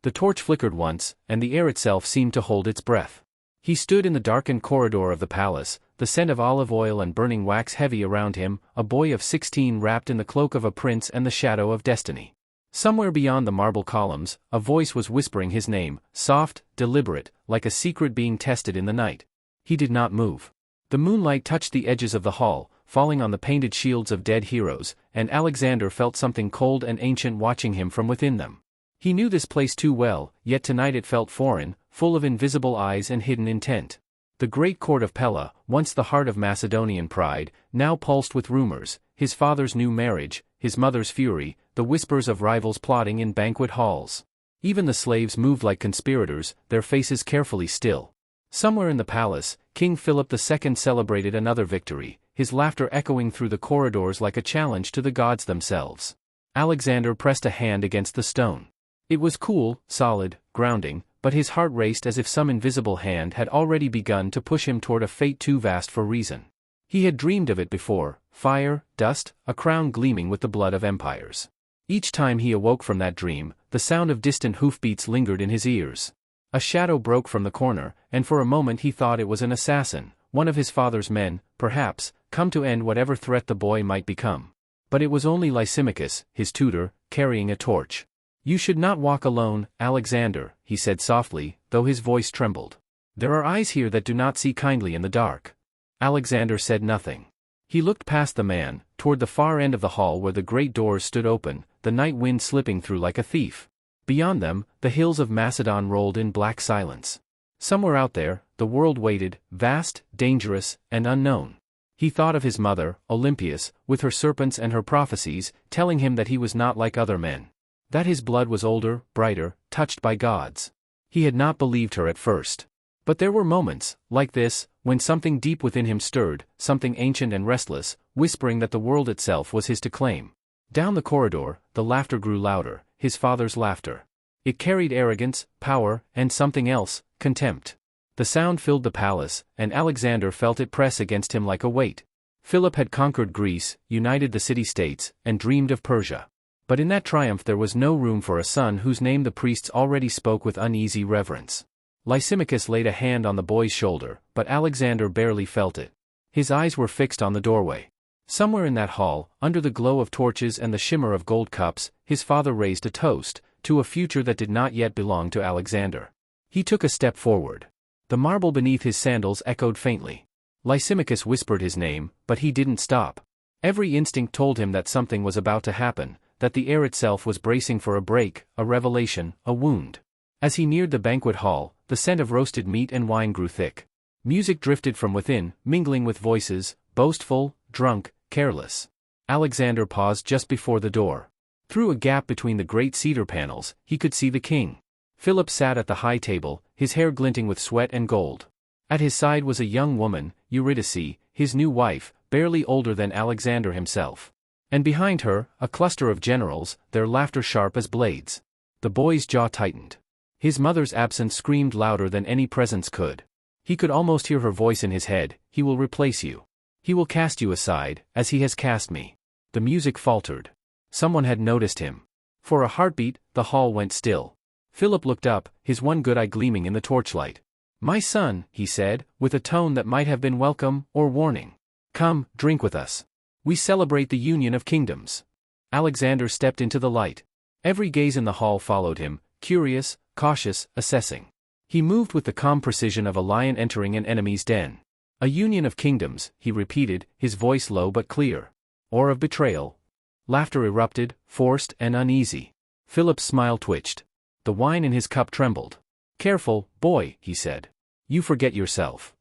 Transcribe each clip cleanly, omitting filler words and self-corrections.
The torch flickered once, and the air itself seemed to hold its breath. He stood in the darkened corridor of the palace, the scent of olive oil and burning wax heavy around him, a boy of 16 wrapped in the cloak of a prince and the shadow of destiny. Somewhere beyond the marble columns, a voice was whispering his name, soft, deliberate, like a secret being tested in the night. He did not move. The moonlight touched the edges of the hall, falling on the painted shields of dead heroes, and Alexander felt something cold and ancient watching him from within them. He knew this place too well, yet tonight it felt foreign, full of invisible eyes and hidden intent. The great court of Pella, once the heart of Macedonian pride, now pulsed with rumors, his father's new marriage, his mother's fury, the whispers of rivals plotting in banquet halls. Even the slaves moved like conspirators, their faces carefully still. Somewhere in the palace, King Philip II celebrated another victory, his laughter echoing through the corridors like a challenge to the gods themselves. Alexander pressed a hand against the stone. It was cool, solid, grounding, but his heart raced as if some invisible hand had already begun to push him toward a fate too vast for reason. He had dreamed of it before: fire, dust, a crown gleaming with the blood of empires. Each time he awoke from that dream, the sound of distant hoofbeats lingered in his ears. A shadow broke from the corner, and for a moment he thought it was an assassin, one of his father's men, perhaps, come to end whatever threat the boy might become. But it was only Lysimachus, his tutor, carrying a torch. "You should not walk alone, Alexander," he said softly, though his voice trembled. "There are eyes here that do not see kindly in the dark." Alexander said nothing. He looked past the man, toward the far end of the hall where the great doors stood open, the night wind slipping through like a thief. Beyond them, the hills of Macedon rolled in black silence. Somewhere out there, the world waited, vast, dangerous, and unknown. He thought of his mother, Olympias, with her serpents and her prophecies, telling him that he was not like other men. That his blood was older, brighter, touched by gods. He had not believed her at first. But there were moments, like this, when something deep within him stirred, something ancient and restless, whispering that the world itself was his to claim. Down the corridor, the laughter grew louder, his father's laughter. It carried arrogance, power, and something else, contempt. The sound filled the palace, and Alexander felt it press against him like a weight. Philip had conquered Greece, united the city-states, and dreamed of Persia. But in that triumph there was no room for a son whose name the priests already spoke with uneasy reverence. Lysimachus laid a hand on the boy's shoulder, but Alexander barely felt it. His eyes were fixed on the doorway. Somewhere in that hall, under the glow of torches and the shimmer of gold cups, his father raised a toast, to a future that did not yet belong to Alexander. He took a step forward. The marble beneath his sandals echoed faintly. Lysimachus whispered his name, but he didn't stop. Every instinct told him that something was about to happen, that the air itself was bracing for a break, a revelation, a wound. As he neared the banquet hall, the scent of roasted meat and wine grew thick. Music drifted from within, mingling with voices, boastful, drunk, careless. Alexander paused just before the door. Through a gap between the great cedar panels, he could see the king. Philip sat at the high table, his hair glinting with sweat and gold. At his side was a young woman, Eurydice, his new wife, barely older than Alexander himself. And behind her, a cluster of generals, their laughter sharp as blades. The boy's jaw tightened. His mother's absence screamed louder than any presence could. He could almost hear her voice in his head: "He will replace you. He will cast you aside, as he has cast me." The music faltered. Someone had noticed him. For a heartbeat, the hall went still. Philip looked up, his one good eye gleaming in the torchlight. "My son," he said, with a tone that might have been welcome, or warning. "Come, drink with us. We celebrate the union of kingdoms." Alexander stepped into the light. Every gaze in the hall followed him, curious, cautious, assessing. He moved with the calm precision of a lion entering an enemy's den. "A union of kingdoms," he repeated, his voice low but clear. "Or of betrayal." Laughter erupted, forced and uneasy. Philip's smile twitched. The wine in his cup trembled. "Careful, boy," he said. "You forget yourself."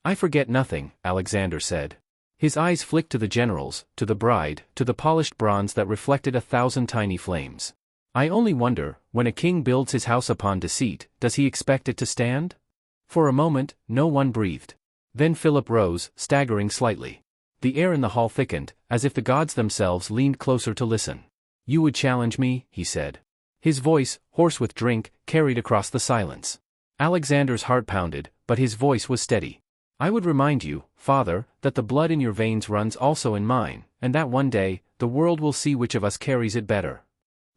"I forget nothing," Alexander said. His eyes flicked to the generals, to the bride, to the polished bronze that reflected 1,000 tiny flames. "I only wonder, when a king builds his house upon deceit, does he expect it to stand?" For a moment, no one breathed. Then Philip rose, staggering slightly. The air in the hall thickened, as if the gods themselves leaned closer to listen. "You would challenge me," he said. His voice, hoarse with drink, carried across the silence. Alexander's heart pounded, but his voice was steady. "I would remind you, father, that the blood in your veins runs also in mine, and that one day, the world will see which of us carries it better."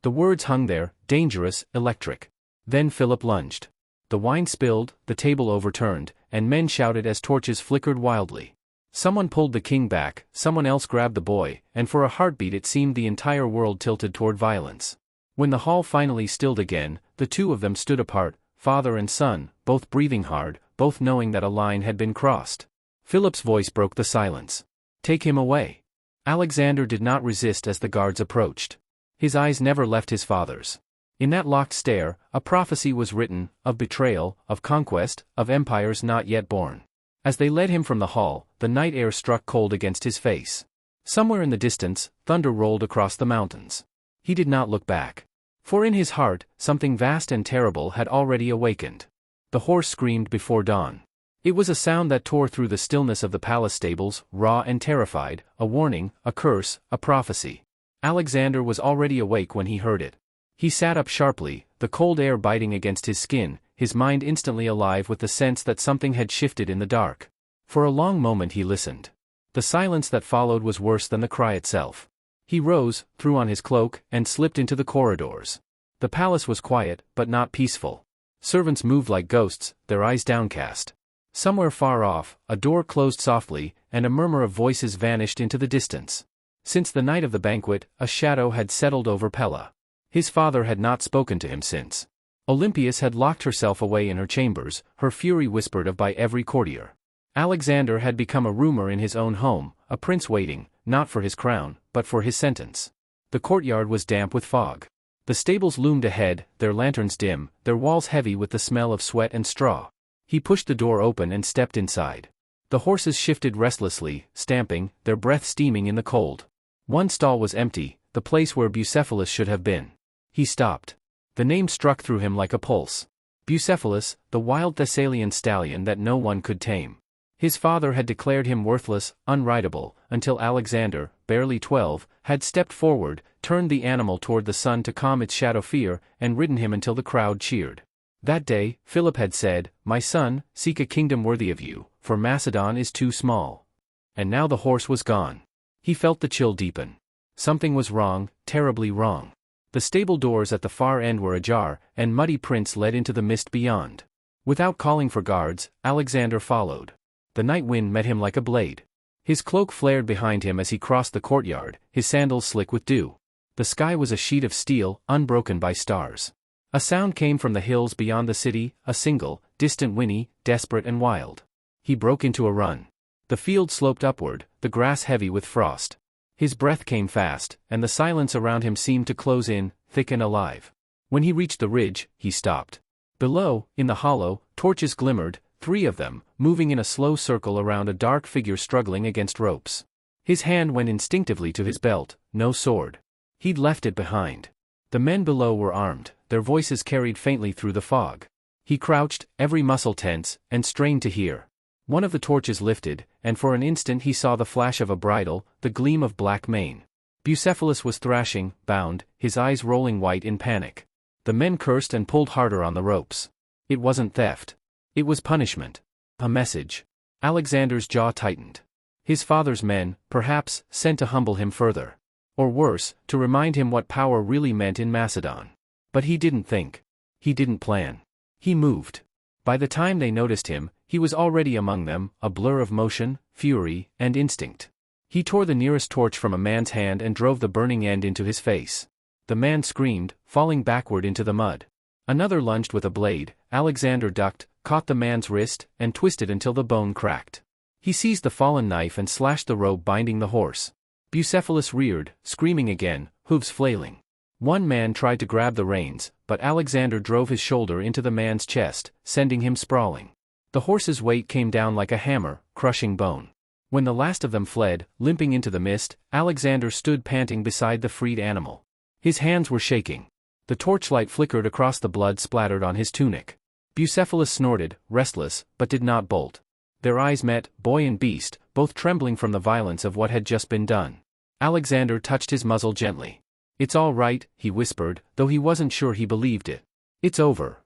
The words hung there, dangerous, electric. Then Philip lunged. The wine spilled, the table overturned, and men shouted as torches flickered wildly. Someone pulled the king back, someone else grabbed the boy, and for a heartbeat it seemed the entire world tilted toward violence. When the hall finally stilled again, the two of them stood apart, father and son, both breathing hard, both knowing that a line had been crossed. Philip's voice broke the silence. "Take him away." Alexander did not resist as the guards approached. His eyes never left his father's. In that locked stare, a prophecy was written, of betrayal, of conquest, of empires not yet born. As they led him from the hall, the night air struck cold against his face. Somewhere in the distance, thunder rolled across the mountains. He did not look back. For in his heart, something vast and terrible had already awakened. The horse screamed before dawn. It was a sound that tore through the stillness of the palace stables, raw and terrified, a warning, a curse, a prophecy. Alexander was already awake when he heard it. He sat up sharply, the cold air biting against his skin, his mind instantly alive with the sense that something had shifted in the dark. For a long moment he listened. The silence that followed was worse than the cry itself. He rose, threw on his cloak, and slipped into the corridors. The palace was quiet, but not peaceful. Servants moved like ghosts, their eyes downcast. Somewhere far off, a door closed softly, and a murmur of voices vanished into the distance. Since the night of the banquet, a shadow had settled over Pella. His father had not spoken to him since. Olympias had locked herself away in her chambers, her fury whispered of by every courtier. Alexander had become a rumor in his own home, a prince waiting, not for his crown, but for his sentence. The courtyard was damp with fog. The stables loomed ahead, their lanterns dim, their walls heavy with the smell of sweat and straw. He pushed the door open and stepped inside. The horses shifted restlessly, stamping, their breath steaming in the cold. One stall was empty, the place where Bucephalus should have been. He stopped. The name struck through him like a pulse. Bucephalus, the wild Thessalian stallion that no one could tame. His father had declared him worthless, unrideable, until Alexander, barely 12, had stepped forward, turned the animal toward the sun to calm its shadow fear, and ridden him until the crowd cheered. That day, Philip had said, "My son, seek a kingdom worthy of you, for Macedon is too small." And now the horse was gone. He felt the chill deepen. Something was wrong, terribly wrong. The stable doors at the far end were ajar, and muddy prints led into the mist beyond. Without calling for guards, Alexander followed. The night wind met him like a blade. His cloak flared behind him as he crossed the courtyard, his sandals slick with dew. The sky was a sheet of steel, unbroken by stars. A sound came from the hills beyond the city, a single, distant whinny, desperate and wild. He broke into a run. The field sloped upward, the grass heavy with frost. His breath came fast, and the silence around him seemed to close in, thick and alive. When he reached the ridge, he stopped. Below, in the hollow, torches glimmered, 3 of them, moving in a slow circle around a dark figure struggling against ropes. His hand went instinctively to his belt, no sword. He'd left it behind. The men below were armed, their voices carried faintly through the fog. He crouched, every muscle tense, and strained to hear. One of the torches lifted, and for an instant he saw the flash of a bridle, the gleam of black mane. Bucephalus was thrashing, bound, his eyes rolling white in panic. The men cursed and pulled harder on the ropes. It wasn't theft. It was punishment. A message. Alexander's jaw tightened. His father's men, perhaps, sent to humble him further. Or worse, to remind him what power really meant in Macedon. But he didn't think. He didn't plan. He moved. By the time they noticed him, he was already among them, a blur of motion, fury, and instinct. He tore the nearest torch from a man's hand and drove the burning end into his face. The man screamed, falling backward into the mud. Another lunged with a blade. Alexander ducked, caught the man's wrist, and twisted until the bone cracked. He seized the fallen knife and slashed the rope binding the horse. Bucephalus reared, screaming again, hooves flailing. One man tried to grab the reins, but Alexander drove his shoulder into the man's chest, sending him sprawling. The horse's weight came down like a hammer, crushing bone. When the last of them fled, limping into the mist, Alexander stood panting beside the freed animal. His hands were shaking. The torchlight flickered across the blood splattered on his tunic. Bucephalus snorted, restless, but did not bolt. Their eyes met, boy and beast, both trembling from the violence of what had just been done. Alexander touched his muzzle gently. "It's all right," he whispered, though he wasn't sure he believed it. "It's over."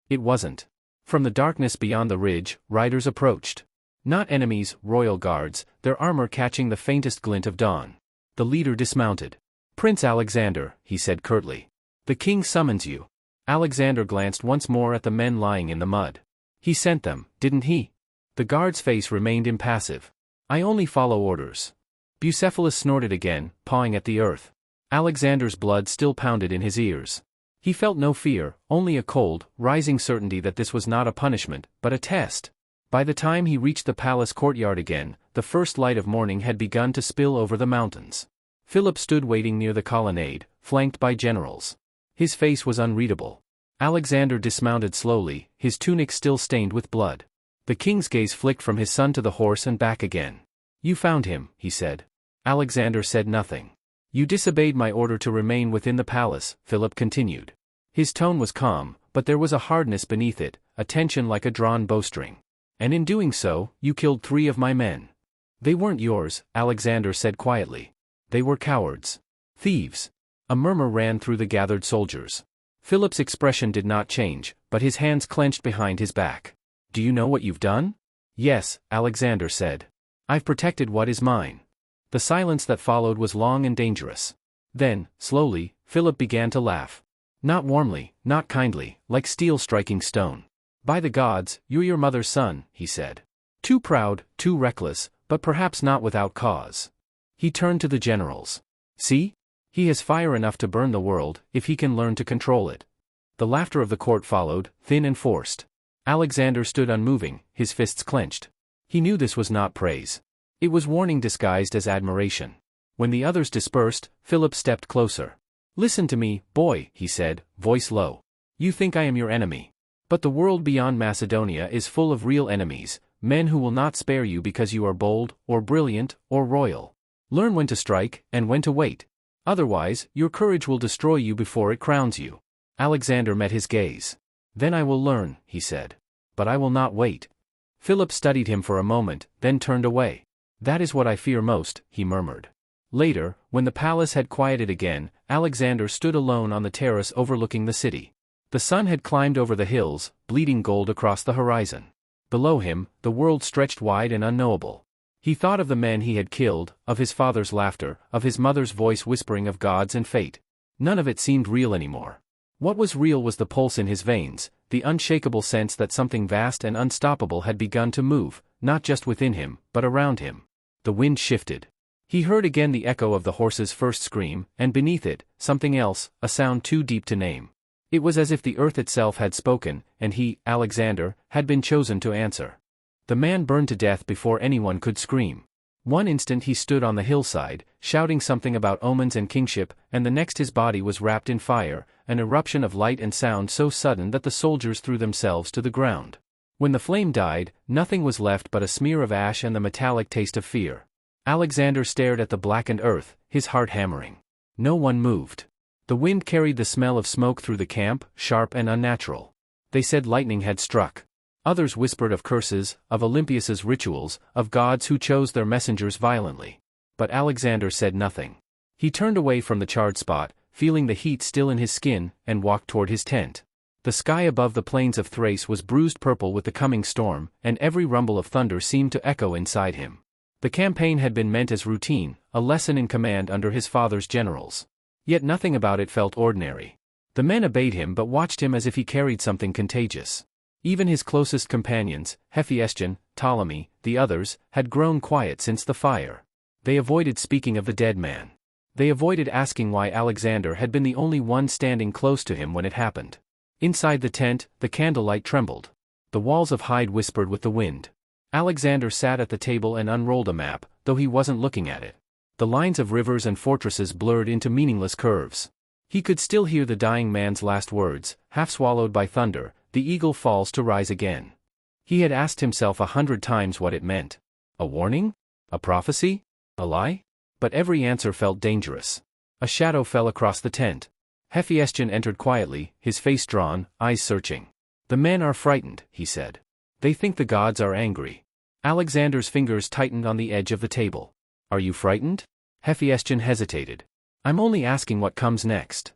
It wasn't. From the darkness beyond the ridge, riders approached. Not enemies, royal guards, their armor catching the faintest glint of dawn. The leader dismounted. "Prince Alexander," he said curtly. "The king summons you." Alexander glanced once more at the men lying in the mud. He sent them, didn't he? The guard's face remained impassive. I only follow orders. Bucephalus snorted again, pawing at the earth. Alexander's blood still pounded in his ears. He felt no fear, only a cold, rising certainty that this was not a punishment, but a test. By the time he reached the palace courtyard again, the first light of morning had begun to spill over the mountains. Philip stood waiting near the colonnade, flanked by generals. His face was unreadable. Alexander dismounted slowly, his tunic still stained with blood. The king's gaze flicked from his son to the horse and back again. You found him, he said. Alexander said nothing. You disobeyed my order to remain within the palace, Philip continued. His tone was calm, but there was a hardness beneath it, a tension like a drawn bowstring. And in doing so, you killed 3 of my men. They weren't yours, Alexander said quietly. They were cowards. Thieves. A murmur ran through the gathered soldiers. Philip's expression did not change, but his hands clenched behind his back. Do you know what you've done? Yes, Alexander said. I've protected what is mine. The silence that followed was long and dangerous. Then, slowly, Philip began to laugh. Not warmly, not kindly, like steel striking stone. By the gods, you're your mother's son, he said. Too proud, too reckless, but perhaps not without cause. He turned to the generals. See? He has fire enough to burn the world, if he can learn to control it. The laughter of the court followed, thin and forced. Alexander stood unmoving, his fists clenched. He knew this was not praise. It was warning disguised as admiration. When the others dispersed, Philip stepped closer. Listen to me, boy, he said, voice low. You think I am your enemy. But the world beyond Macedonia is full of real enemies, men who will not spare you because you are bold, or brilliant, or royal. Learn when to strike, and when to wait. Otherwise, your courage will destroy you before it crowns you. Alexander met his gaze. Then I will learn, he said. But I will not wait. Philip studied him for a moment, then turned away. That is what I fear most, he murmured. Later, when the palace had quieted again, Alexander stood alone on the terrace overlooking the city. The sun had climbed over the hills, bleeding gold across the horizon. Below him, the world stretched wide and unknowable. He thought of the men he had killed, of his father's laughter, of his mother's voice whispering of gods and fate. None of it seemed real anymore. What was real was the pulse in his veins, the unshakable sense that something vast and unstoppable had begun to move, not just within him, but around him. The wind shifted. He heard again the echo of the horse's first scream, and beneath it, something else, a sound too deep to name. It was as if the earth itself had spoken, and he, Alexander, had been chosen to answer. The man burned to death before anyone could scream. One instant he stood on the hillside, shouting something about omens and kingship, and the next his body was wrapped in fire, an eruption of light and sound so sudden that the soldiers threw themselves to the ground. When the flame died, nothing was left but a smear of ash and the metallic taste of fear. Alexander stared at the blackened earth, his heart hammering. No one moved. The wind carried the smell of smoke through the camp, sharp and unnatural. They said lightning had struck. Others whispered of curses, of Olympias's rituals, of gods who chose their messengers violently. But Alexander said nothing. He turned away from the charred spot, feeling the heat still in his skin, and walked toward his tent. The sky above the plains of Thrace was bruised purple with the coming storm, and every rumble of thunder seemed to echo inside him. The campaign had been meant as routine, a lesson in command under his father's generals. Yet nothing about it felt ordinary. The men obeyed him but watched him as if he carried something contagious. Even his closest companions, Hephaestion, Ptolemy, the others, had grown quiet since the fire. They avoided speaking of the dead man. They avoided asking why Alexander had been the only one standing close to him when it happened. Inside the tent, the candlelight trembled. The walls of hide whispered with the wind. Alexander sat at the table and unrolled a map, though he wasn't looking at it. The lines of rivers and fortresses blurred into meaningless curves. He could still hear the dying man's last words, half swallowed by thunder, "The eagle falls to rise again." He had asked himself 100 times what it meant. A warning? A prophecy? A lie? But every answer felt dangerous. A shadow fell across the tent. Hephaestion entered quietly, his face drawn, eyes searching. "The men are frightened," he said. "They think the gods are angry." Alexander's fingers tightened on the edge of the table. "Are you frightened?" Hephaestion hesitated. "I'm only asking what comes next."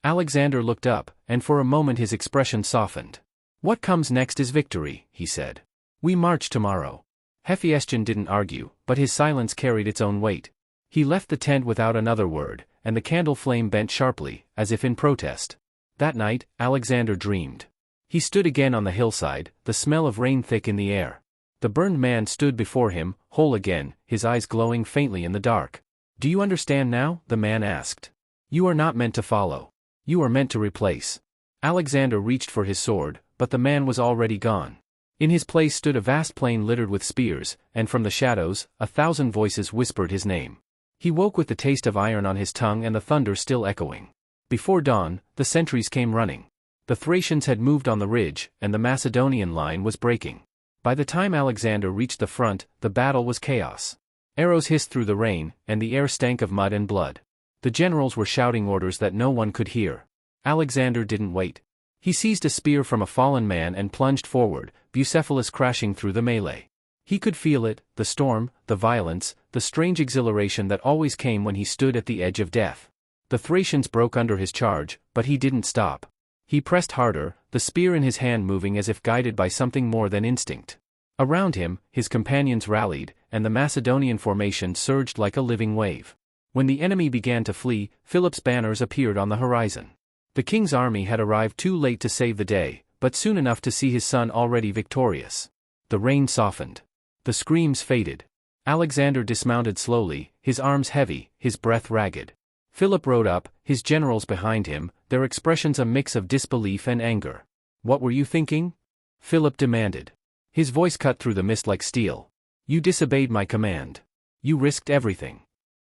Alexander looked up, and for a moment his expression softened. "What comes next is victory," he said. "We march tomorrow." Hephaestion didn't argue, but his silence carried its own weight. He left the tent without another word, and the candle flame bent sharply, as if in protest. That night, Alexander dreamed. He stood again on the hillside, the smell of rain thick in the air. The burned man stood before him, whole again, his eyes glowing faintly in the dark. "Do you understand now?" the man asked. "You are not meant to follow. You are meant to replace." Alexander reached for his sword, but the man was already gone. In his place stood a vast plain littered with spears, and from the shadows, 1,000 voices whispered his name. He woke with the taste of iron on his tongue and the thunder still echoing. Before dawn, the sentries came running. The Thracians had moved on the ridge, and the Macedonian line was breaking. By the time Alexander reached the front, the battle was chaos. Arrows hissed through the rain, and the air stank of mud and blood. The generals were shouting orders that no one could hear. Alexander didn't wait. He seized a spear from a fallen man and plunged forward, Bucephalus crashing through the melee. He could feel it, the storm, the violence, the strange exhilaration that always came when he stood at the edge of death. The Thracians broke under his charge, but he didn't stop. He pressed harder, the spear in his hand moving as if guided by something more than instinct. Around him, his companions rallied, and the Macedonian formation surged like a living wave. When the enemy began to flee, Philip's banners appeared on the horizon. The king's army had arrived too late to save the day, but soon enough to see his son already victorious. The rain softened. The screams faded. Alexander dismounted slowly, his arms heavy, his breath ragged. Philip rode up, his generals behind him, their expressions a mix of disbelief and anger. "What were you thinking?" Philip demanded. His voice cut through the mist like steel. "You disobeyed my command. You risked everything."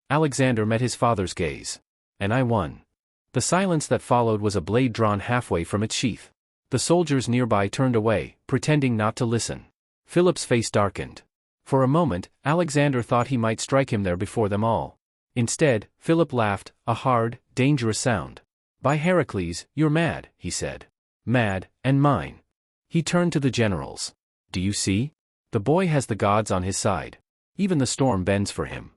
Alexander met his father's gaze. "And I won." The silence that followed was a blade drawn halfway from its sheath. The soldiers nearby turned away, pretending not to listen. Philip's face darkened. For a moment, Alexander thought he might strike him there before them all. Instead, Philip laughed, a hard, dangerous sound. "By Heracles, you're mad," he said. "Mad, and mine." He turned to the generals. "Do you see? The boy has the gods on his side. Even the storm bends for him."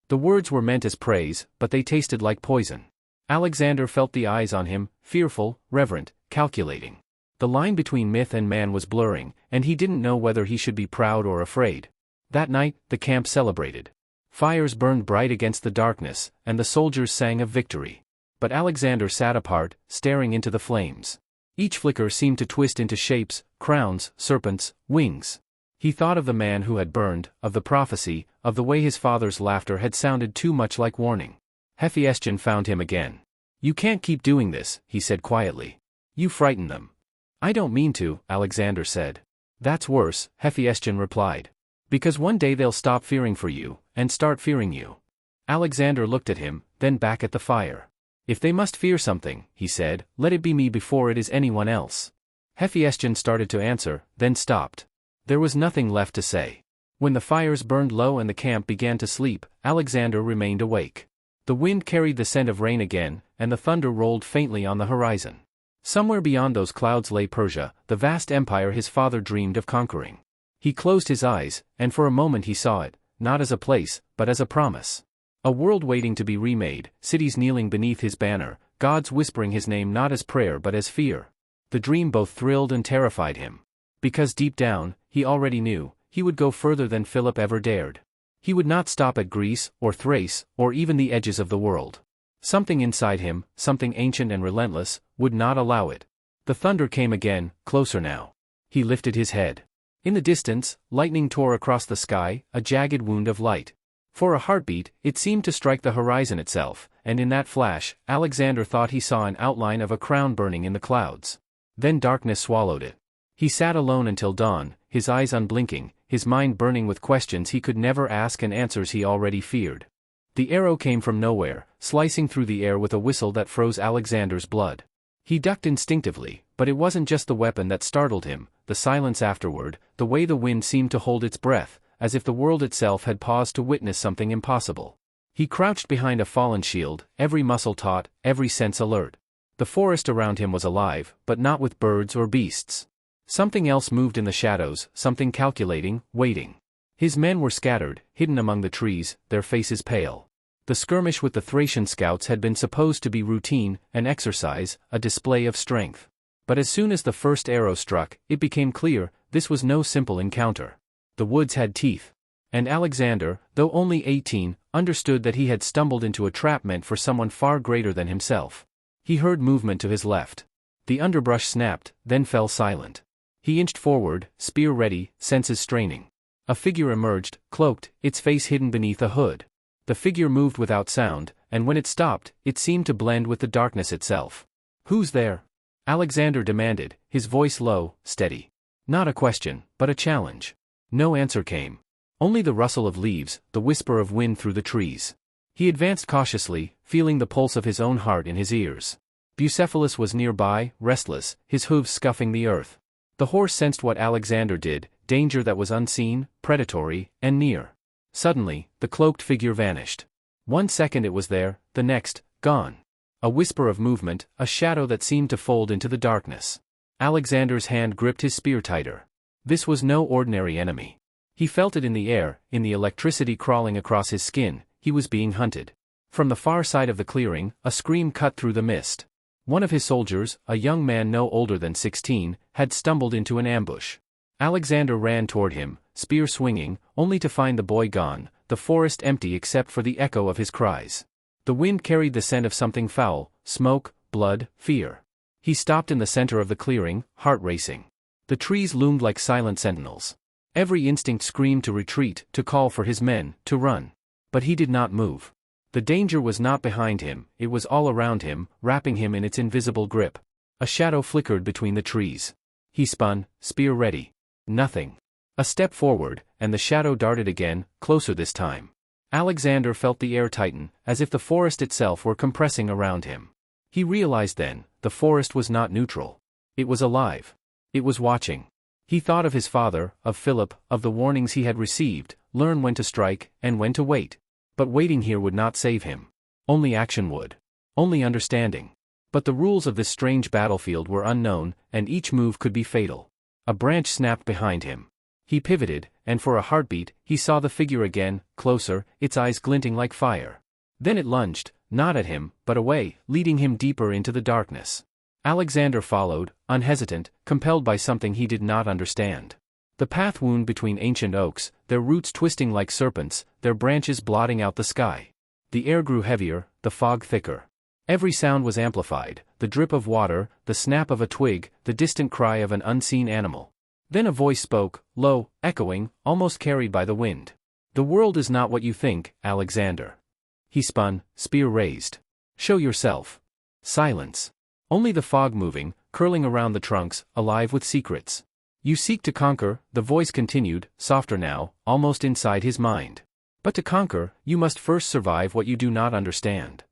The words were meant as praise, but they tasted like poison. Alexander felt the eyes on him, fearful, reverent, calculating. The line between myth and man was blurring, and he didn't know whether he should be proud or afraid. That night, the camp celebrated. Fires burned bright against the darkness, and the soldiers sang of victory. But Alexander sat apart, staring into the flames. Each flicker seemed to twist into shapes, crowns, serpents, wings. He thought of the man who had burned, of the prophecy, of the way his father's laughter had sounded too much like warning. Hephaestion found him again. "You can't keep doing this," he said quietly. "You frighten them." "I don't mean to," Alexander said. "That's worse," Hephaestion replied. "Because one day they'll stop fearing for you, and start fearing you." Alexander looked at him, then back at the fire. "If they must fear something," he said, "let it be me before it is anyone else." Hephaestion started to answer, then stopped. There was nothing left to say. When the fires burned low and the camp began to sleep, Alexander remained awake. The wind carried the scent of rain again, and the thunder rolled faintly on the horizon. Somewhere beyond those clouds lay Persia, the vast empire his father dreamed of conquering. He closed his eyes, and for a moment he saw it, not as a place, but as a promise. A world waiting to be remade, cities kneeling beneath his banner, gods whispering his name not as prayer but as fear. The dream both thrilled and terrified him. Because deep down, he already knew, he would go further than Philip ever dared. He would not stop at Greece, or Thrace, or even the edges of the world. Something inside him, something ancient and relentless, would not allow it. The thunder came again, closer now. He lifted his head. In the distance, lightning tore across the sky, a jagged wound of light. For a heartbeat, it seemed to strike the horizon itself, and in that flash, Alexander thought he saw an outline of a crown burning in the clouds. Then darkness swallowed it. He sat alone until dawn, his eyes unblinking, his mind burning with questions he could never ask and answers he already feared. The arrow came from nowhere, slicing through the air with a whistle that froze Alexander's blood. He ducked instinctively, but it wasn't just the weapon that startled him, the silence afterward, the way the wind seemed to hold its breath, as if the world itself had paused to witness something impossible. He crouched behind a fallen shield, every muscle taut, every sense alert. The forest around him was alive, but not with birds or beasts. Something else moved in the shadows, something calculating, waiting. His men were scattered, hidden among the trees, their faces pale. The skirmish with the Thracian scouts had been supposed to be routine, an exercise, a display of strength. But as soon as the first arrow struck, it became clear, this was no simple encounter. The woods had teeth. And Alexander, though only 18, understood that he had stumbled into a trap meant for someone far greater than himself. He heard movement to his left. The underbrush snapped, then fell silent. He inched forward, spear ready, senses straining. A figure emerged, cloaked, its face hidden beneath a hood. The figure moved without sound, and when it stopped, it seemed to blend with the darkness itself. "Who's there?" Alexander demanded, his voice low, steady. Not a question, but a challenge. No answer came. Only the rustle of leaves, the whisper of wind through the trees. He advanced cautiously, feeling the pulse of his own heart in his ears. Bucephalus was nearby, restless, his hooves scuffing the earth. The horse sensed what Alexander did, danger that was unseen, predatory, and near. Suddenly, the cloaked figure vanished. 1 second it was there, the next, gone. A whisper of movement, a shadow that seemed to fold into the darkness. Alexander's hand gripped his spear tighter. This was no ordinary enemy. He felt it in the air, in the electricity crawling across his skin. He was being hunted. From the far side of the clearing, a scream cut through the mist. One of his soldiers, a young man no older than 16, had stumbled into an ambush. Alexander ran toward him, spear swinging, only to find the boy gone, the forest empty except for the echo of his cries. The wind carried the scent of something foul, smoke, blood, fear. He stopped in the center of the clearing, heart racing. The trees loomed like silent sentinels. Every instinct screamed to retreat, to call for his men, to run. But he did not move. The danger was not behind him, it was all around him, wrapping him in its invisible grip. A shadow flickered between the trees. He spun, spear ready. Nothing. A step forward, and the shadow darted again, closer this time. Alexander felt the air tighten, as if the forest itself were compressing around him. He realized then, the forest was not neutral. It was alive. It was watching. He thought of his father, of Philip, of the warnings he had received, learn when to strike, and when to wait. But waiting here would not save him. Only action would. Only understanding. But the rules of this strange battlefield were unknown, and each move could be fatal. A branch snapped behind him. He pivoted, and for a heartbeat, he saw the figure again, closer, its eyes glinting like fire. Then it lunged, not at him, but away, leading him deeper into the darkness. Alexander followed, unhesitant, compelled by something he did not understand. The path wound between ancient oaks, their roots twisting like serpents, their branches blotting out the sky. The air grew heavier, the fog thicker. Every sound was amplified, the drip of water, the snap of a twig, the distant cry of an unseen animal. Then a voice spoke, low, echoing, almost carried by the wind. "The world is not what you think, Alexander." He spun, spear raised. "Show yourself." Silence. Only the fog moving, curling around the trunks, alive with secrets. "You seek to conquer," the voice continued, softer now, almost inside his mind. "But to conquer, you must first survive what you do not understand."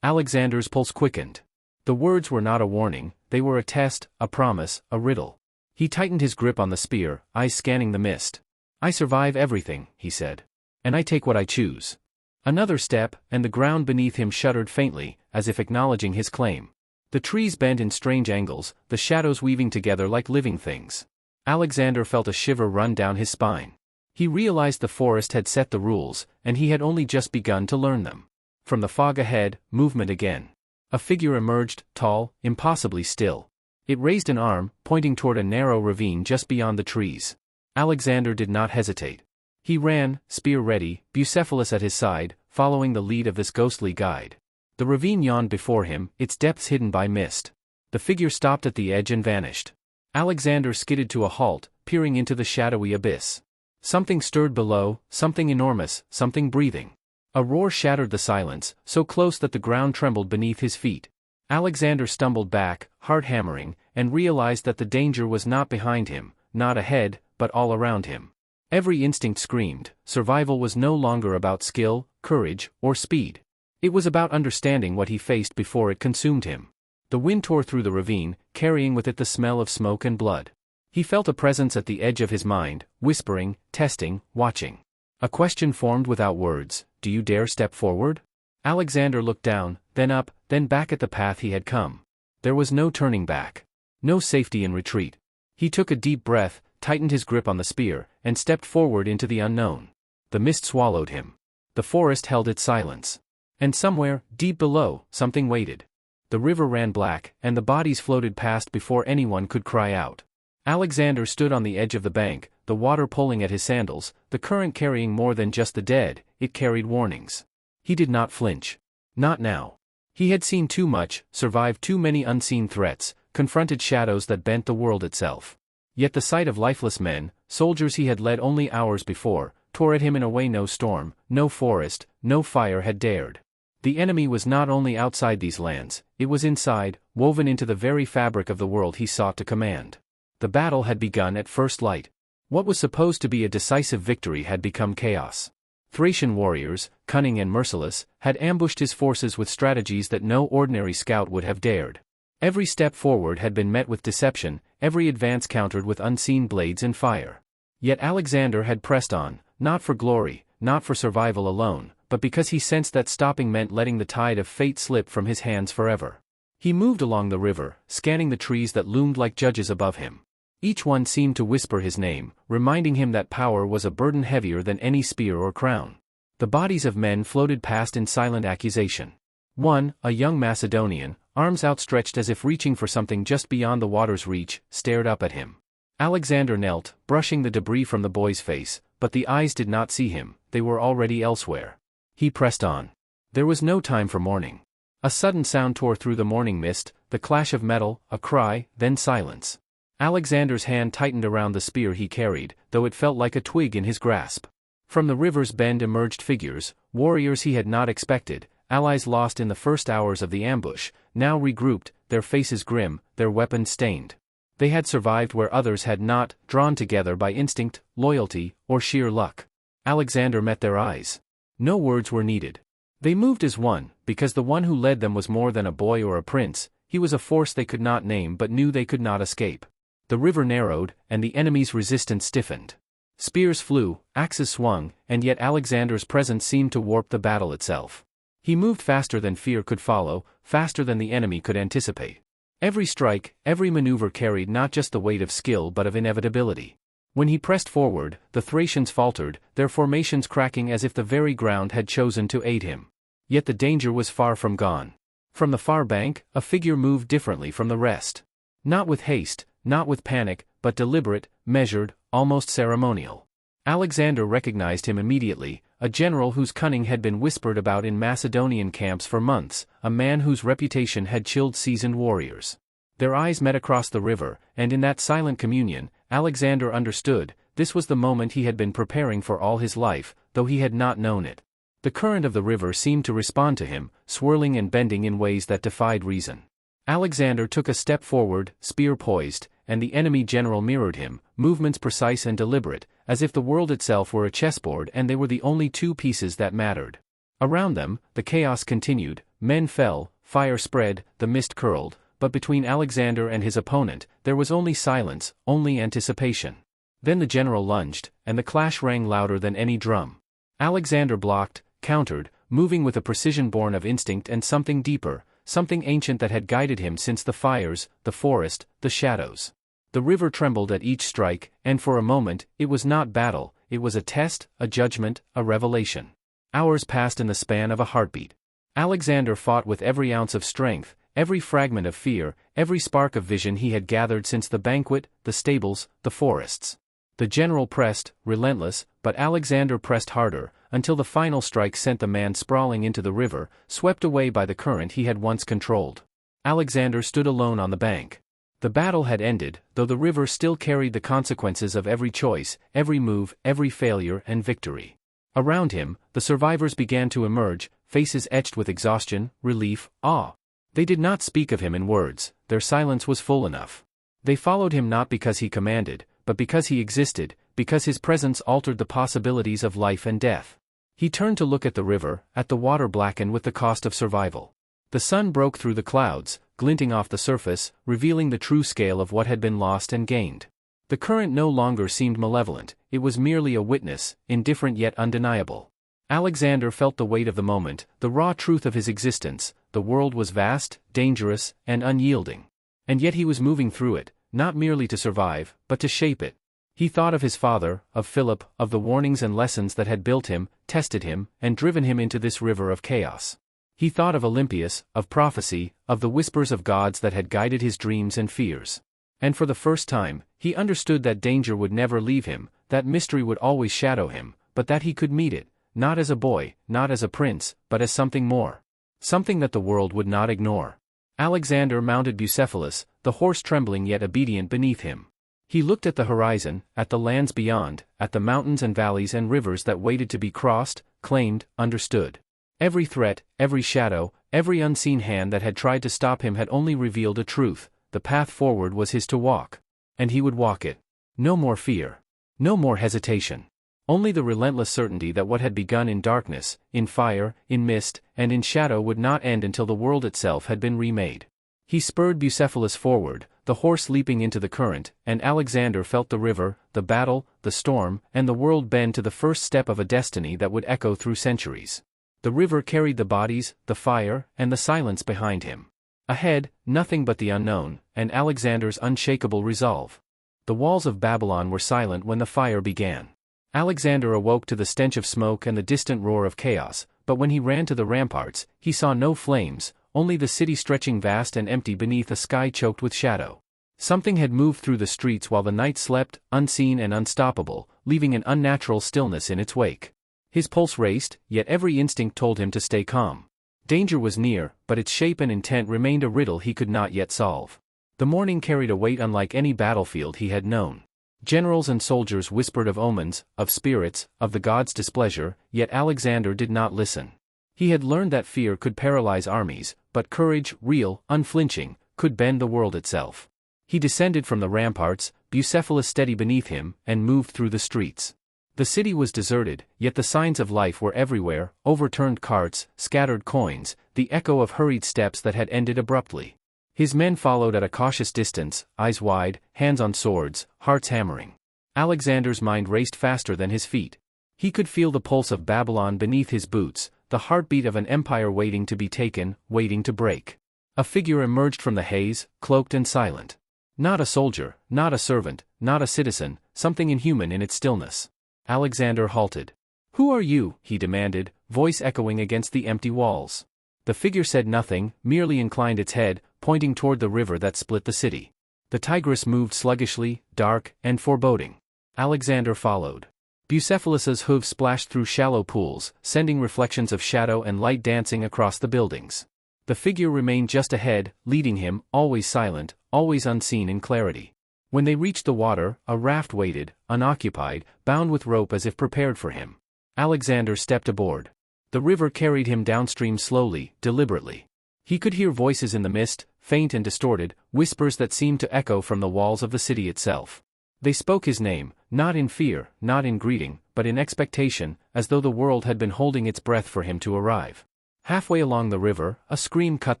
Alexander's pulse quickened. The words were not a warning, they were a test, a promise, a riddle. He tightened his grip on the spear, eyes scanning the mist. "I survive everything," he said. "And I take what I choose." Another step, and the ground beneath him shuddered faintly, as if acknowledging his claim. The trees bent in strange angles, the shadows weaving together like living things. Alexander felt a shiver run down his spine. He realized the forest had set the rules, and he had only just begun to learn them. From the fog ahead, movement again. A figure emerged, tall, impossibly still. It raised an arm, pointing toward a narrow ravine just beyond the trees. Alexander did not hesitate. He ran, spear ready, Bucephalus at his side, following the lead of this ghostly guide. The ravine yawned before him, its depths hidden by mist. The figure stopped at the edge and vanished. Alexander skidded to a halt, peering into the shadowy abyss. Something stirred below, something enormous, something breathing. A roar shattered the silence, so close that the ground trembled beneath his feet. Alexander stumbled back, heart hammering, and realized that the danger was not behind him, not ahead, but all around him. Every instinct screamed, survival was no longer about skill, courage, or speed. It was about understanding what he faced before it consumed him. The wind tore through the ravine, carrying with it the smell of smoke and blood. He felt a presence at the edge of his mind, whispering, testing, watching. A question formed without words: "Do you dare step forward?" Alexander looked down, then up, then back at the path he had come. There was no turning back. No safety in retreat. He took a deep breath, tightened his grip on the spear, and stepped forward into the unknown. The mist swallowed him. The forest held its silence. And somewhere, deep below, something waited. The river ran black, and the bodies floated past before anyone could cry out. Alexander stood on the edge of the bank, the water pulling at his sandals, the current carrying more than just the dead, it carried warnings. He did not flinch. Not now. He had seen too much, survived too many unseen threats, confronted shadows that bent the world itself. Yet the sight of lifeless men, soldiers he had led only hours before, tore at him in a way no storm, no forest, no fire had dared. The enemy was not only outside these lands, it was inside, woven into the very fabric of the world he sought to command. The battle had begun at first light. What was supposed to be a decisive victory had become chaos. Thracian warriors, cunning and merciless, had ambushed his forces with strategies that no ordinary scout would have dared. Every step forward had been met with deception, every advance countered with unseen blades and fire. Yet Alexander had pressed on, not for glory, not for survival alone, but because he sensed that stopping meant letting the tide of fate slip from his hands forever. He moved along the river, scanning the trees that loomed like judges above him. Each one seemed to whisper his name, reminding him that power was a burden heavier than any spear or crown. The bodies of men floated past in silent accusation. One, a young Macedonian, arms outstretched as if reaching for something just beyond the water's reach, stared up at him. Alexander knelt, brushing the debris from the boy's face, but the eyes did not see him, they were already elsewhere. He pressed on. There was no time for mourning. A sudden sound tore through the morning mist, the clash of metal, a cry, then silence. Alexander's hand tightened around the spear he carried, though it felt like a twig in his grasp. From the river's bend emerged figures, warriors he had not expected, allies lost in the first hours of the ambush, now regrouped, their faces grim, their weapons stained. They had survived where others had not, drawn together by instinct, loyalty, or sheer luck. Alexander met their eyes. No words were needed. They moved as one, because the one who led them was more than a boy or a prince, he was a force they could not name but knew they could not escape. The river narrowed, and the enemy's resistance stiffened. Spears flew, axes swung, and yet Alexander's presence seemed to warp the battle itself. He moved faster than fear could follow, faster than the enemy could anticipate. Every strike, every maneuver carried not just the weight of skill but of inevitability. When he pressed forward, the Thracians faltered, their formations cracking as if the very ground had chosen to aid him. Yet the danger was far from gone. From the far bank, a figure moved differently from the rest. Not with haste, not with panic, but deliberate, measured, almost ceremonial. Alexander recognized him immediately, a general whose cunning had been whispered about in Macedonian camps for months, a man whose reputation had chilled seasoned warriors. Their eyes met across the river, and in that silent communion, Alexander understood, this was the moment he had been preparing for all his life, though he had not known it. The current of the river seemed to respond to him, swirling and bending in ways that defied reason. Alexander took a step forward, spear poised, and the enemy general mirrored him, movements precise and deliberate, as if the world itself were a chessboard and they were the only two pieces that mattered. Around them, the chaos continued, men fell, fire spread, the mist curled, but between Alexander and his opponent, there was only silence, only anticipation. Then the general lunged, and the clash rang louder than any drum. Alexander blocked, countered, moving with a precision born of instinct and something deeper, something ancient that had guided him since the fires, the forest, the shadows. The river trembled at each strike, and for a moment, it was not battle, it was a test, a judgment, a revelation. Hours passed in the span of a heartbeat. Alexander fought with every ounce of strength, every fragment of fear, every spark of vision he had gathered since the banquet, the stables, the forests. The general pressed, relentless, but Alexander pressed harder, until the final strike sent the man sprawling into the river, swept away by the current he had once controlled. Alexander stood alone on the bank. The battle had ended, though the river still carried the consequences of every choice, every move, every failure and victory. Around him, the survivors began to emerge, faces etched with exhaustion, relief, awe. They did not speak of him in words, their silence was full enough. They followed him not because he commanded, but because he existed, because his presence altered the possibilities of life and death. He turned to look at the river, at the water blackened with the cost of survival. The sun broke through the clouds, glinting off the surface, revealing the true scale of what had been lost and gained. The current no longer seemed malevolent, it was merely a witness, indifferent yet undeniable. Alexander felt the weight of the moment, the raw truth of his existence, the world was vast, dangerous, and unyielding. And yet he was moving through it, not merely to survive, but to shape it. He thought of his father, of Philip, of the warnings and lessons that had built him, tested him, and driven him into this river of chaos. He thought of Olympias, of prophecy, of the whispers of gods that had guided his dreams and fears. And for the first time, he understood that danger would never leave him, that mystery would always shadow him, but that he could meet it, not as a boy, not as a prince, but as something more. Something that the world would not ignore. Alexander mounted Bucephalus, the horse trembling yet obedient beneath him. He looked at the horizon, at the lands beyond, at the mountains and valleys and rivers that waited to be crossed, claimed, understood. Every threat, every shadow, every unseen hand that had tried to stop him had only revealed a truth: the path forward was his to walk. And he would walk it. No more fear. No more hesitation. Only the relentless certainty that what had begun in darkness, in fire, in mist, and in shadow would not end until the world itself had been remade. He spurred Bucephalus forward, the horse leaping into the current, and Alexander felt the river, the battle, the storm, and the world bend to the first step of a destiny that would echo through centuries. The river carried the bodies, the fire, and the silence behind him. Ahead, nothing but the unknown, and Alexander's unshakable resolve. The walls of Babylon were silent when the fire began. Alexander awoke to the stench of smoke and the distant roar of chaos, but when he ran to the ramparts, he saw no flames, only the city stretching vast and empty beneath a sky choked with shadow. Something had moved through the streets while the night slept, unseen and unstoppable, leaving an unnatural stillness in its wake. His pulse raced, yet every instinct told him to stay calm. Danger was near, but its shape and intent remained a riddle he could not yet solve. The morning carried a weight unlike any battlefield he had known. Generals and soldiers whispered of omens, of spirits, of the gods' displeasure, yet Alexander did not listen. He had learned that fear could paralyze armies, but courage, real, unflinching, could bend the world itself. He descended from the ramparts, Bucephalus steady beneath him, and moved through the streets. The city was deserted, yet the signs of life were everywhere: overturned carts, scattered coins, the echo of hurried steps that had ended abruptly. His men followed at a cautious distance, eyes wide, hands on swords, hearts hammering. Alexander's mind raced faster than his feet. He could feel the pulse of Babylon beneath his boots, the heartbeat of an empire waiting to be taken, waiting to break. A figure emerged from the haze, cloaked and silent. Not a soldier, not a servant, not a citizen, something inhuman in its stillness. Alexander halted. "Who are you?" he demanded, voice echoing against the empty walls. The figure said nothing, merely inclined its head, pointing toward the river that split the city. The Tigris moved sluggishly, dark, and foreboding. Alexander followed. Bucephalus's hooves splashed through shallow pools, sending reflections of shadow and light dancing across the buildings. The figure remained just ahead, leading him, always silent, always unseen in clarity. When they reached the water, a raft waited, unoccupied, bound with rope as if prepared for him. Alexander stepped aboard. The river carried him downstream slowly, deliberately. He could hear voices in the mist, faint and distorted, whispers that seemed to echo from the walls of the city itself. They spoke his name, not in fear, not in greeting, but in expectation, as though the world had been holding its breath for him to arrive. Halfway along the river, a scream cut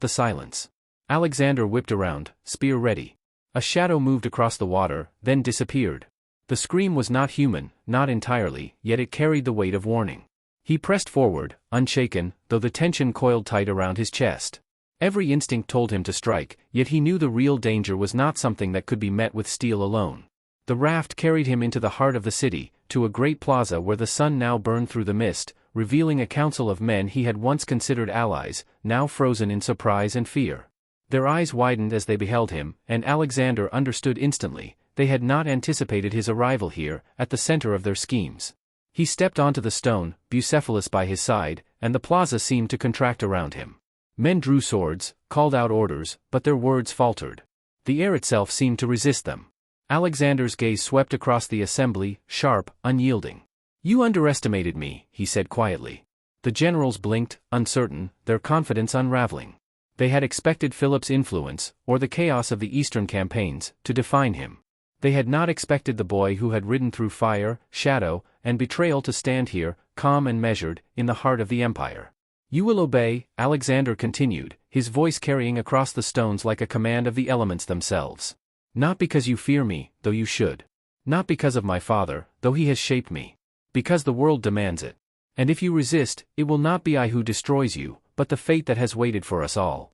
the silence. Alexander whipped around, spear ready. A shadow moved across the water, then disappeared. The scream was not human, not entirely, yet it carried the weight of warning. He pressed forward, unshaken, though the tension coiled tight around his chest. Every instinct told him to strike, yet he knew the real danger was not something that could be met with steel alone. The raft carried him into the heart of the city, to a great plaza where the sun now burned through the mist, revealing a council of men he had once considered allies, now frozen in surprise and fear. Their eyes widened as they beheld him, and Alexander understood instantly: they had not anticipated his arrival here, at the center of their schemes. He stepped onto the stone, Bucephalus by his side, and the plaza seemed to contract around him. Men drew swords, called out orders, but their words faltered. The air itself seemed to resist them. Alexander's gaze swept across the assembly, sharp, unyielding. "You underestimated me," he said quietly. The generals blinked, uncertain, their confidence unraveling. They had expected Philip's influence, or the chaos of the eastern campaigns, to define him. They had not expected the boy who had ridden through fire, shadow, and betrayal to stand here, calm and measured, in the heart of the empire. "You will obey," Alexander continued, his voice carrying across the stones like a command of the elements themselves. "Not because you fear me, though you should. Not because of my father, though he has shaped me. Because the world demands it. And if you resist, it will not be I who destroys you, but the fate that has waited for us all."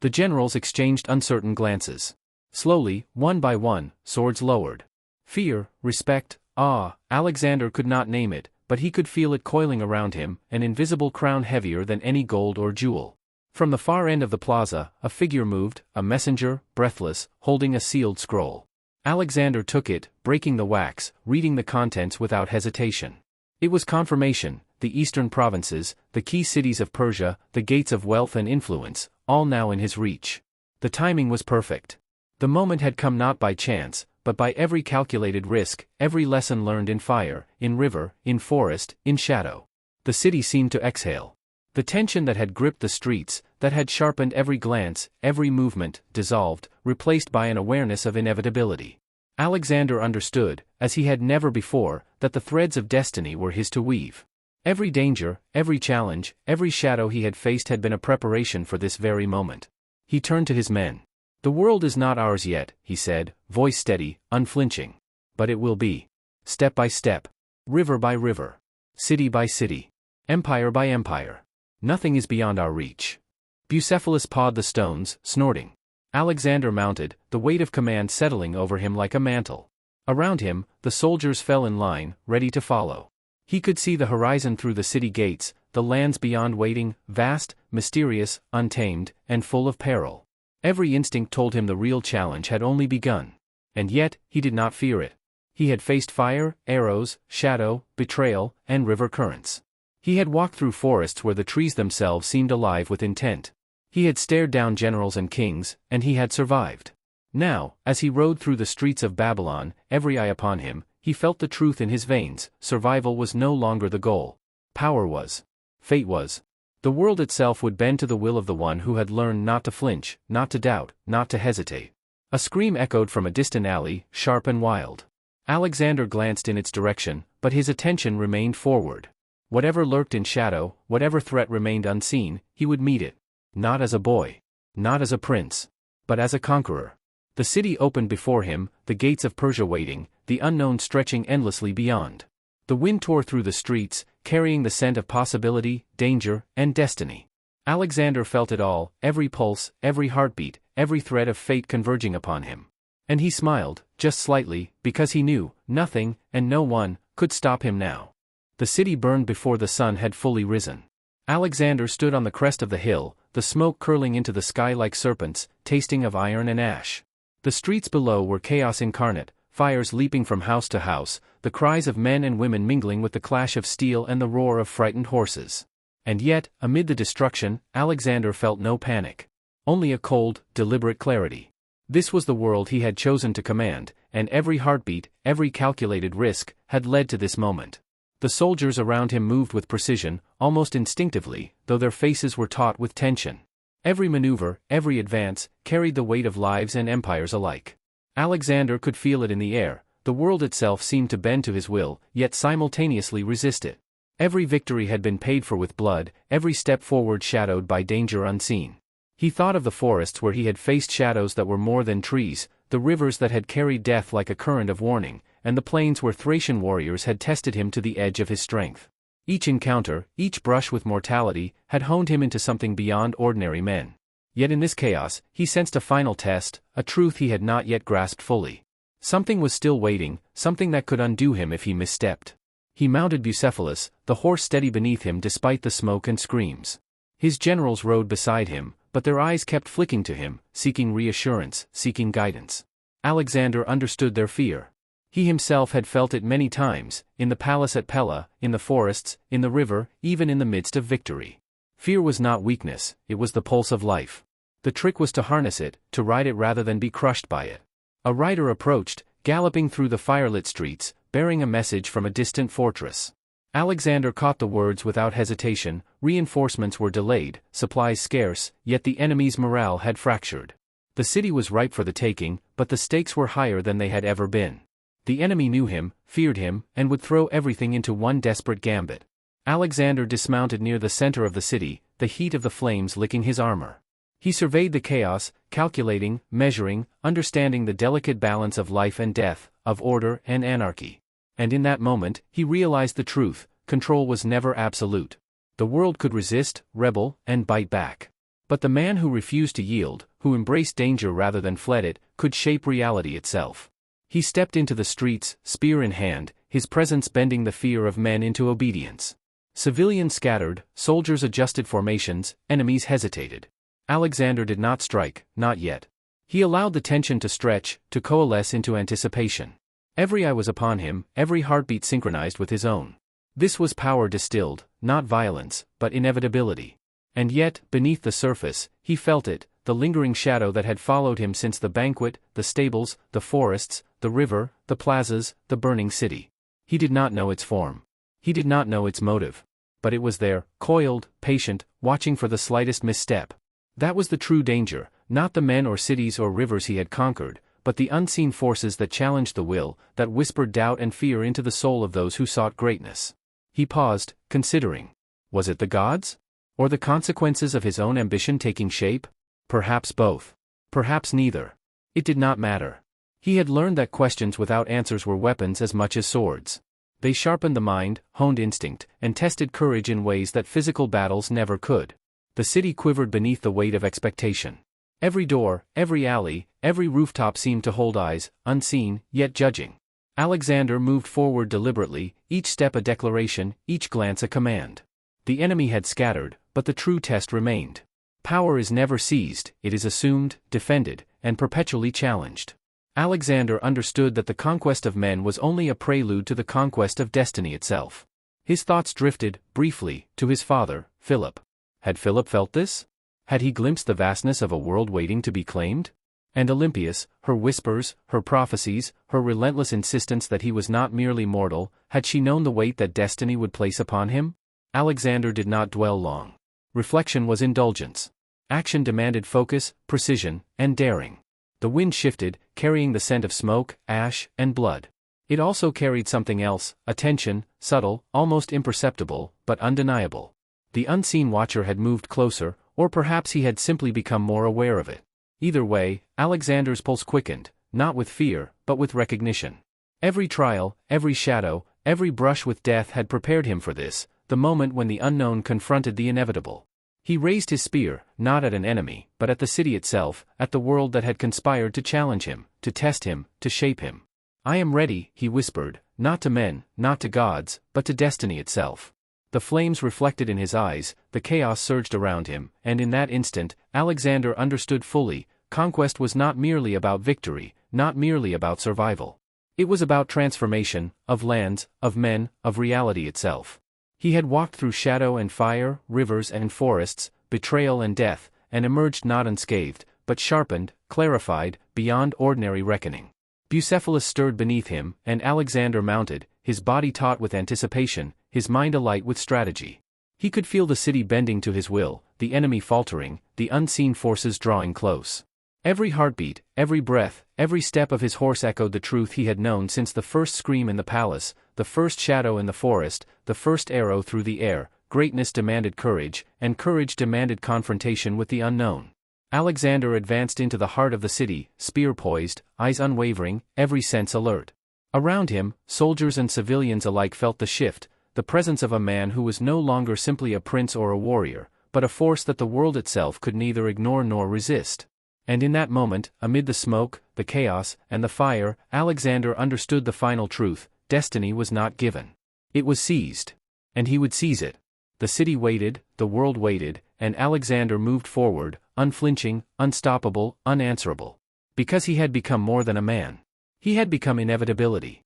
The generals exchanged uncertain glances. Slowly, one by one, swords lowered. Fear, respect, awe, Alexander could not name it, but he could feel it coiling around him, an invisible crown heavier than any gold or jewel. From the far end of the plaza, a figure moved, a messenger, breathless, holding a sealed scroll. Alexander took it, breaking the wax, reading the contents without hesitation. It was confirmation: the eastern provinces, the key cities of Persia, the gates of wealth and influence, all now in his reach. The timing was perfect. The moment had come not by chance, but by every calculated risk, every lesson learned in fire, in river, in forest, in shadow. The city seemed to exhale. The tension that had gripped the streets, that had sharpened every glance, every movement, dissolved, replaced by an awareness of inevitability. Alexander understood, as he had never before, that the threads of destiny were his to weave. Every danger, every challenge, every shadow he had faced had been a preparation for this very moment. He turned to his men. "The world is not ours yet," he said, voice steady, unflinching. "But it will be. Step by step. River by river. City by city. Empire by empire. Nothing is beyond our reach." Bucephalus pawed the stones, snorting. Alexander mounted, the weight of command settling over him like a mantle. Around him, the soldiers fell in line, ready to follow. He could see the horizon through the city gates, the lands beyond waiting, vast, mysterious, untamed, and full of peril. Every instinct told him the real challenge had only begun. And yet, he did not fear it. He had faced fire, arrows, shadow, betrayal, and river currents. He had walked through forests where the trees themselves seemed alive with intent. He had stared down generals and kings, and he had survived. Now, as he rode through the streets of Babylon, every eye upon him, he felt the truth in his veins. Survival was no longer the goal. Power was. Fate was. The world itself would bend to the will of the one who had learned not to flinch, not to doubt, not to hesitate. A scream echoed from a distant alley, sharp and wild. Alexander glanced in its direction, but his attention remained forward. Whatever lurked in shadow, whatever threat remained unseen, he would meet it. Not as a boy. Not as a prince. But as a conqueror. The city opened before him, the gates of Persia waiting, the unknown stretching endlessly beyond. The wind tore through the streets, carrying the scent of possibility, danger, and destiny. Alexander felt it all, every pulse, every heartbeat, every thread of fate converging upon him. And he smiled, just slightly, because he knew, nothing, and no one, could stop him now. The city burned before the sun had fully risen. Alexander stood on the crest of the hill, the smoke curling into the sky like serpents, tasting of iron and ash. The streets below were chaos incarnate, fires leaping from house to house, the cries of men and women mingling with the clash of steel and the roar of frightened horses. And yet, amid the destruction, Alexander felt no panic. Only a cold, deliberate clarity. This was the world he had chosen to command, and every heartbeat, every calculated risk, had led to this moment. The soldiers around him moved with precision, almost instinctively, though their faces were taut with tension. Every maneuver, every advance, carried the weight of lives and empires alike. Alexander could feel it in the air. The world itself seemed to bend to his will, yet simultaneously resist it. Every victory had been paid for with blood, every step forward shadowed by danger unseen. He thought of the forests where he had faced shadows that were more than trees, the rivers that had carried death like a current of warning, and the plains where Thracian warriors had tested him to the edge of his strength. Each encounter, each brush with mortality, had honed him into something beyond ordinary men. Yet in this chaos, he sensed a final test, a truth he had not yet grasped fully. Something was still waiting, something that could undo him if he misstepped. He mounted Bucephalus, the horse steady beneath him despite the smoke and screams. His generals rode beside him, but their eyes kept flicking to him, seeking reassurance, seeking guidance. Alexander understood their fear. He himself had felt it many times, in the palace at Pella, in the forests, in the river, even in the midst of victory. Fear was not weakness, it was the pulse of life. The trick was to harness it, to ride it rather than be crushed by it. A rider approached, galloping through the firelit streets, bearing a message from a distant fortress. Alexander caught the words without hesitation. Reinforcements were delayed, supplies scarce, yet the enemy's morale had fractured. The city was ripe for the taking, but the stakes were higher than they had ever been. The enemy knew him, feared him, and would throw everything into one desperate gambit. Alexander dismounted near the center of the city, the heat of the flames licking his armor. He surveyed the chaos, calculating, measuring, understanding the delicate balance of life and death, of order and anarchy. And in that moment, he realized the truth: control was never absolute. The world could resist, rebel, and bite back. But the man who refused to yield, who embraced danger rather than fled it, could shape reality itself. He stepped into the streets, spear in hand, his presence bending the fear of men into obedience. Civilians scattered, soldiers adjusted formations, enemies hesitated. Alexander did not strike, not yet. He allowed the tension to stretch, to coalesce into anticipation. Every eye was upon him, every heartbeat synchronized with his own. This was power distilled, not violence, but inevitability. And yet, beneath the surface, he felt it, the lingering shadow that had followed him since the banquet, the stables, the forests, the river, the plazas, the burning city. He did not know its form. He did not know its motive. But it was there, coiled, patient, watching for the slightest misstep. That was the true danger, not the men or cities or rivers he had conquered, but the unseen forces that challenged the will, that whispered doubt and fear into the soul of those who sought greatness. He paused, considering. Was it the gods? Or the consequences of his own ambition taking shape? Perhaps both. Perhaps neither. It did not matter. He had learned that questions without answers were weapons as much as swords. They sharpened the mind, honed instinct, and tested courage in ways that physical battles never could. The city quivered beneath the weight of expectation. Every door, every alley, every rooftop seemed to hold eyes, unseen, yet judging. Alexander moved forward deliberately, each step a declaration, each glance a command. The enemy had scattered, but the true test remained. Power is never seized, it is assumed, defended, and perpetually challenged. Alexander understood that the conquest of men was only a prelude to the conquest of destiny itself. His thoughts drifted, briefly, to his father, Philip. Had Philip felt this? Had he glimpsed the vastness of a world waiting to be claimed? And Olympias, her whispers, her prophecies, her relentless insistence that he was not merely mortal, had she known the weight that destiny would place upon him? Alexander did not dwell long. Reflection was indulgence. Action demanded focus, precision, and daring. The wind shifted, carrying the scent of smoke, ash, and blood. It also carried something else, a tension, subtle, almost imperceptible, but undeniable. The unseen watcher had moved closer, or perhaps he had simply become more aware of it. Either way, Alexander's pulse quickened, not with fear, but with recognition. Every trial, every shadow, every brush with death had prepared him for this, the moment when the unknown confronted the inevitable. He raised his spear, not at an enemy, but at the city itself, at the world that had conspired to challenge him, to test him, to shape him. "I am ready," he whispered, not to men, not to gods, but to destiny itself. The flames reflected in his eyes, the chaos surged around him, and in that instant, Alexander understood fully, conquest was not merely about victory, not merely about survival. It was about transformation, of lands, of men, of reality itself. He had walked through shadow and fire, rivers and forests, betrayal and death, and emerged not unscathed, but sharpened, clarified, beyond ordinary reckoning. Bucephalus stirred beneath him, and Alexander mounted, his body taut with anticipation, his mind alight with strategy. He could feel the city bending to his will, the enemy faltering, the unseen forces drawing close. Every heartbeat, every breath, every step of his horse echoed the truth he had known since the first scream in the palace, the first shadow in the forest, the first arrow through the air. Greatness demanded courage, and courage demanded confrontation with the unknown. Alexander advanced into the heart of the city, spear poised, eyes unwavering, every sense alert. Around him, soldiers and civilians alike felt the shift, the presence of a man who was no longer simply a prince or a warrior, but a force that the world itself could neither ignore nor resist. And in that moment, amid the smoke, the chaos, and the fire, Alexander understood the final truth: destiny was not given. It was seized. And he would seize it. The city waited, the world waited, and Alexander moved forward, unflinching, unstoppable, unanswerable. Because he had become more than a man. He had become inevitability.